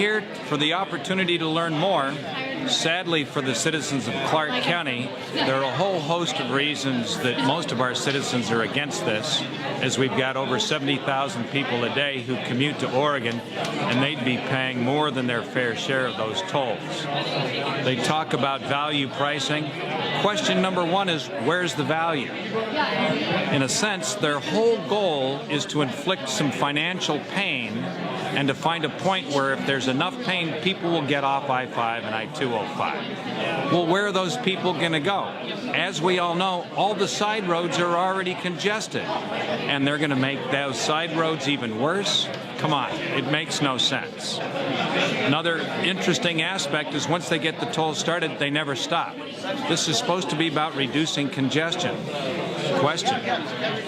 here for the opportunity to learn more. Sadly, for the citizens of Clark County, there are a whole host of reasons that most of our citizens are against this, as we've got over 70,000 people a day who commute to Oregon, and they'd be paying more than their fair share of those tolls. They talk about value pricing. Question number one is, where's the value? In a sense, their whole goal is to inflict some financial pain and to find a point where if there's enough pain, people will get off I-5 and I-205. Well, where are those people going to go? As we all know, all the side roads are already congested, and they're going to make those side roads even worse? Come on, it makes no sense. Another interesting aspect is once they get the toll started, they never stop. This is supposed to be about reducing congestion. Question,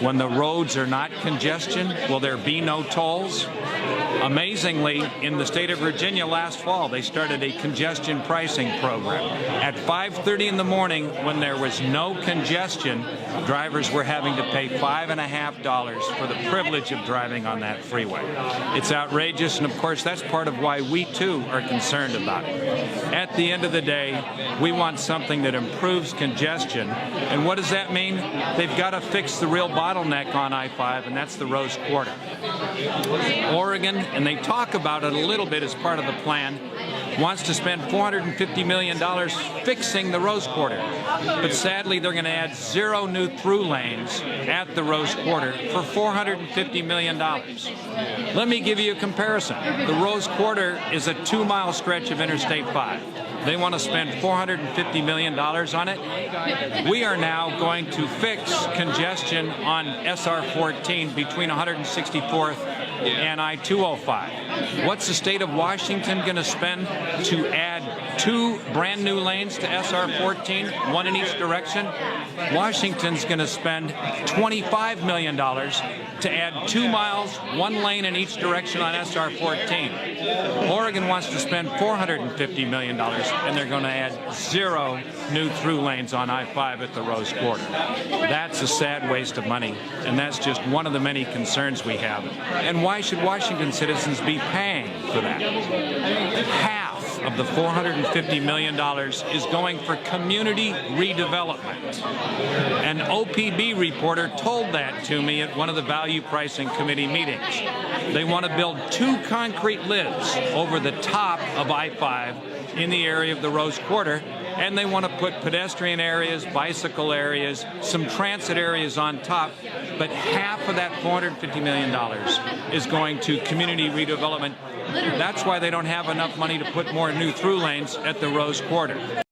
when the roads are not congestion, will there be no tolls? Amazingly, in the state of Virginia last fall, they started a congestion pricing program. At 5:30 in the morning, when there was no congestion, drivers were having to pay $5.50 for the privilege of driving on that freeway. It's outrageous, and of course, that's part of why we too are concerned about it. At the end of the day, we want something that improves congestion, and what does that mean? They've got to fix the real bottleneck on I-5, and that's the Rose Quarter. Oregon, and they talk about it a little bit as part of the plan, wants to spend $450 million fixing the Rose Quarter. But sadly, they're going to add 0 new through lanes at the Rose Quarter for $450 million. Let me give you a comparison. The Rose Quarter is a 2-mile stretch of Interstate 5. They want to spend $450 million on it. We are now going to fix congestion on SR 14 between 164th and I-205. What's the state of Washington going to spend to add 2 brand new lanes to SR 14, 1 in each direction? Washington's going to spend $25 million to add 2 miles, 1 lane in each direction on SR 14. Oregon wants to spend $450 million, and they're going to add 0 new through lanes on I-5 at the Rose Quarter. That's a sad waste of money, and that's just one of the many concerns we have. And why should Washington citizens be paying for that? Half of the $450 million is going for community redevelopment. An OPB reporter told that to me at one of the Value Pricing Committee meetings. They want to build 2 concrete lids over the top of I-5 in the area of the Rose Quarter, and they want to put pedestrian areas, bicycle areas, some transit areas on top, but half of that $450 million is going to community redevelopment. That's why they don't have enough money to put more new through lanes at the Rose Quarter.